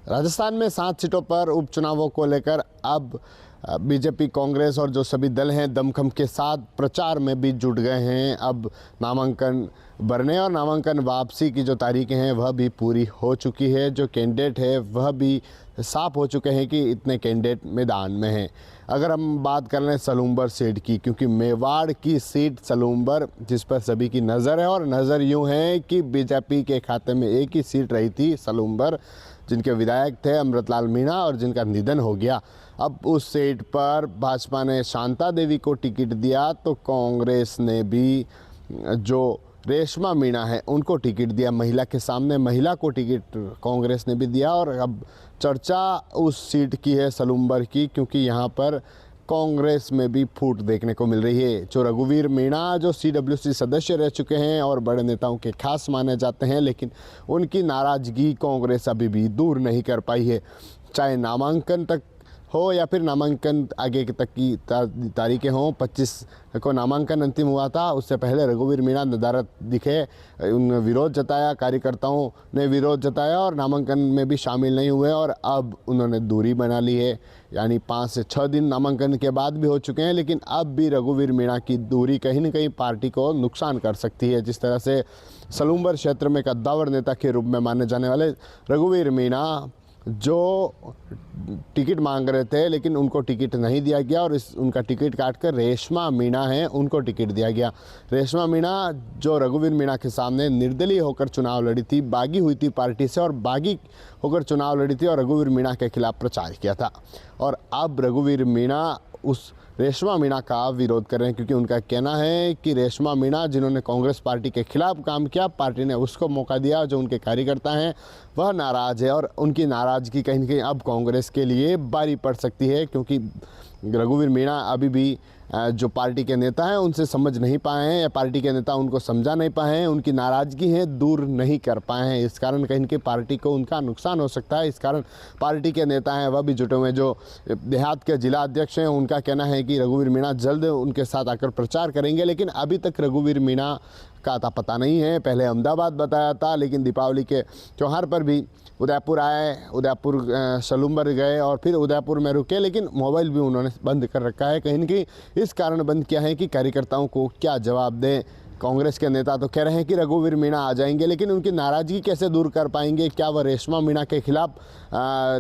राजस्थान में 7 सीटों पर उपचुनावों को लेकर अब बीजेपी, कांग्रेस और जो सभी दल हैं दमखम के साथ प्रचार में भी जुट गए हैं। अब नामांकन भरने और नामांकन वापसी की जो तारीखें हैं वह भी पूरी हो चुकी है। जो कैंडिडेट है वह भी साफ हो चुके हैं कि इतने कैंडिडेट मैदान में हैं। अगर हम बात कर लें सलूम्बर सीट की, क्योंकि मेवाड़ की सीट सलूम्बर जिस पर सभी की नज़र है, और नज़र यूँ है कि बीजेपी के खाते में एक ही सीट रही थी सलूम्बर, जिनके विधायक थे अमृतलाल मीणा और जिनका निधन हो गया। अब उस सीट पर भाजपा ने शांता देवी को टिकट दिया तो कांग्रेस ने भी जो रेशमा मीणा है उनको टिकट दिया। महिला के सामने महिला को टिकट कांग्रेस ने भी दिया। और अब चर्चा उस सीट की है सलूम्बर की, क्योंकि यहाँ पर कांग्रेस में भी फूट देखने को मिल रही है। जो रघुवीर मीणा जो CWC सदस्य रह चुके हैं और बड़े नेताओं के खास माने जाते हैं, लेकिन उनकी नाराज़गी कांग्रेस अभी भी दूर नहीं कर पाई है। चाहे नामांकन तक हो या फिर नामांकन आगे तक की तारीखें हों। 25 को नामांकन अंतिम हुआ था, उससे पहले रघुवीर मीणा नदारत दिखे, उन विरोध जताया, कार्यकर्ताओं ने विरोध जताया और नामांकन में भी शामिल नहीं हुए। और अब उन्होंने दूरी बना ली है, यानी 5 से 6 दिन नामांकन के बाद भी हो चुके हैं, लेकिन अब भी रघुवीर मीणा की दूरी कहीं न कहीं पार्टी को नुकसान कर सकती है। जिस तरह से सलूम्बर क्षेत्र में कद्दावर नेता के रूप में माने जाने वाले रघुवीर मीणा जो टिकट मांग रहे थे, लेकिन उनको टिकट नहीं दिया गया और उनका टिकट काटकर रेशमा मीणा है उनको टिकट दिया गया। रेशमा मीणा जो रघुवीर मीणा के सामने निर्दलीय होकर चुनाव लड़ी थी, बागी हुई थी पार्टी से और बागी होकर चुनाव लड़ी थी और रघुवीर मीणा के खिलाफ प्रचार किया था। और अब रघुवीर मीणा उस रेशमा मीणा का विरोध कर रहे हैं, क्योंकि उनका कहना है कि रेशमा मीणा जिन्होंने कांग्रेस पार्टी के खिलाफ काम किया, पार्टी ने उसको मौका दिया। जो उनके कार्यकर्ता हैं वह नाराज़ है और उनकी नाराज़गी कहीं न कहीं अब कांग्रेस के लिए भारी पड़ सकती है, क्योंकि रघुवीर मीणा अभी भी जो पार्टी के नेता हैं उनसे समझ नहीं पाए हैं या पार्टी के नेता उनको समझा नहीं पाए हैं, उनकी नाराज़गी है दूर नहीं कर पाए हैं। इस कारण कहीं कि पार्टी को उनका नुकसान हो सकता है। इस कारण पार्टी के नेता हैं वह भी जुटे हुए हैं। जो देहात के जिला अध्यक्ष हैं उनका कहना है कि रघुवीर मीणा जल्द उनके साथ आकर प्रचार करेंगे, लेकिन अभी तक रघुवीर मीणा का आता पता नहीं है। पहले अहमदाबाद बताया था, लेकिन दीपावली के त्यौहार पर भी उदयपुर आए, उदयपुर सलूम्बर गए और फिर उदयपुर में रुके, लेकिन मोबाइल भी उन्होंने बंद कर रखा है। कहीं न कहीं इस कारण बंद किया है कि कार्यकर्ताओं को क्या जवाब दें। कांग्रेस के नेता तो कह रहे हैं कि रघुवीर मीणा आ जाएंगे, लेकिन उनकी नाराज़गी कैसे दूर कर पाएंगे? क्या वह रेशमा मीणा के खिलाफ,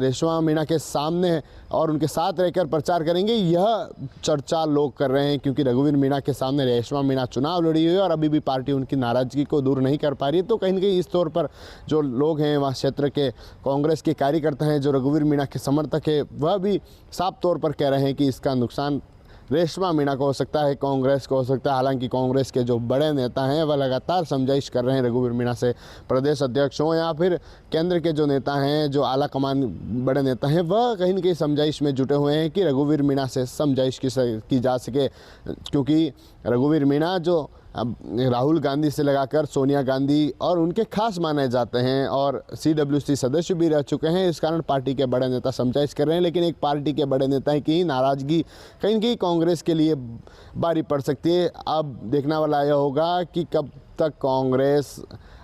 रेशमा मीणा के सामने और उनके साथ रहकर प्रचार करेंगे? यह चर्चा लोग कर रहे हैं, क्योंकि रघुवीर मीणा के सामने रेशमा मीणा चुनाव लड़ी हुई है और अभी भी पार्टी उनकी नाराज़गी को दूर नहीं कर पा रही है। तो कहीं न कहीं इस तौर पर जो लोग हैं वहाँ क्षेत्र के कांग्रेस के कार्यकर्ता हैं जो रघुवीर मीणा के समर्थक है, वह भी साफ तौर पर कह रहे हैं कि इसका नुकसान रेशमा मीणा को हो सकता है, कांग्रेस को हो सकता है। हालांकि कांग्रेस के जो बड़े नेता हैं वह लगातार समझाइश कर रहे हैं रघुवीर मीणा से, प्रदेश अध्यक्ष हों या फिर केंद्र के जो नेता हैं, जो आला कमान बड़े नेता हैं, वह कहीं न कहीं समझाइश में जुटे हुए हैं कि रघुवीर मीणा से समझाइश की जा सके। क्योंकि रघुवीर मीणा जो राहुल गांधी से लगाकर सोनिया गांधी और उनके खास माने जाते हैं और CWC सदस्य भी रह चुके हैं। इस कारण पार्टी के बड़े नेता समझाइश कर रहे हैं, लेकिन एक पार्टी के बड़े नेता की नाराज़गी कहीं न कहीं कांग्रेस के लिए भारी पड़ सकती है। अब देखने वाला यह होगा कि कब तक कांग्रेस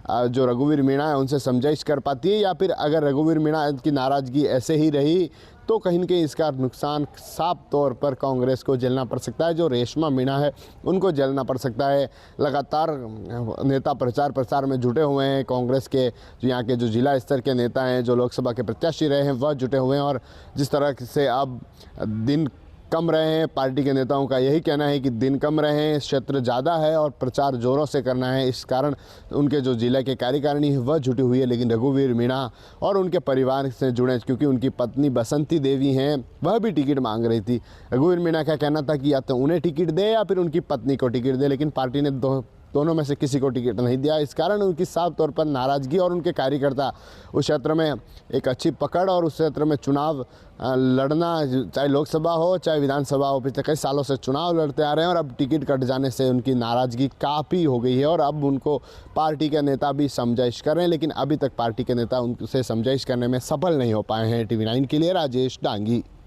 जो रघुवीर मीणा है उनसे समझाइश कर पाती है, या फिर अगर रघुवीर मीणा की नाराज़गी ऐसे ही रही तो कहीं न कहीं इसका नुकसान साफ तौर पर कांग्रेस को झेलना पड़ सकता है। जो रेशमा मीणा है उनको झेलना पड़ सकता है। लगातार नेता प्रचार प्रसार में जुटे हुए हैं। कांग्रेस के जो यहाँ के जो जिला स्तर के नेता हैं, जो लोकसभा के प्रत्याशी रहे हैं, वह जुटे हुए हैं। और जिस तरह से अब दिन कम रहे हैं, पार्टी के नेताओं का यही कहना है कि दिन कम रहे हैं, क्षेत्र ज़्यादा है और प्रचार ज़ोरों से करना है। इस कारण उनके जो जिला के कार्यकारिणी है वह जुटी हुई है, लेकिन रघुवीर मीणा और उनके परिवार से जुड़े, क्योंकि उनकी पत्नी बसंती देवी हैं, वह भी टिकट मांग रही थी। रघुवीर मीणा का कहना था कि या तो उन्हें टिकट दे या फिर उनकी पत्नी को टिकट दे, लेकिन पार्टी ने दोनों में से किसी को टिकट नहीं दिया। इस कारण उनकी साफ तौर पर नाराज़गी और उनके कार्यकर्ता उस क्षेत्र में एक अच्छी पकड़ और उस क्षेत्र में चुनाव लड़ना, चाहे लोकसभा हो चाहे विधानसभा हो, पिछले कई सालों से चुनाव लड़ते आ रहे हैं और अब टिकट कट जाने से उनकी नाराज़गी काफ़ी हो गई है और अब उनको पार्टी के नेता भी समझाइश कर रहे हैं, लेकिन अभी तक पार्टी के नेता उनसे समझाइश करने में सफल नहीं हो पाए हैं। TV9 के लिए राजेश डांगी।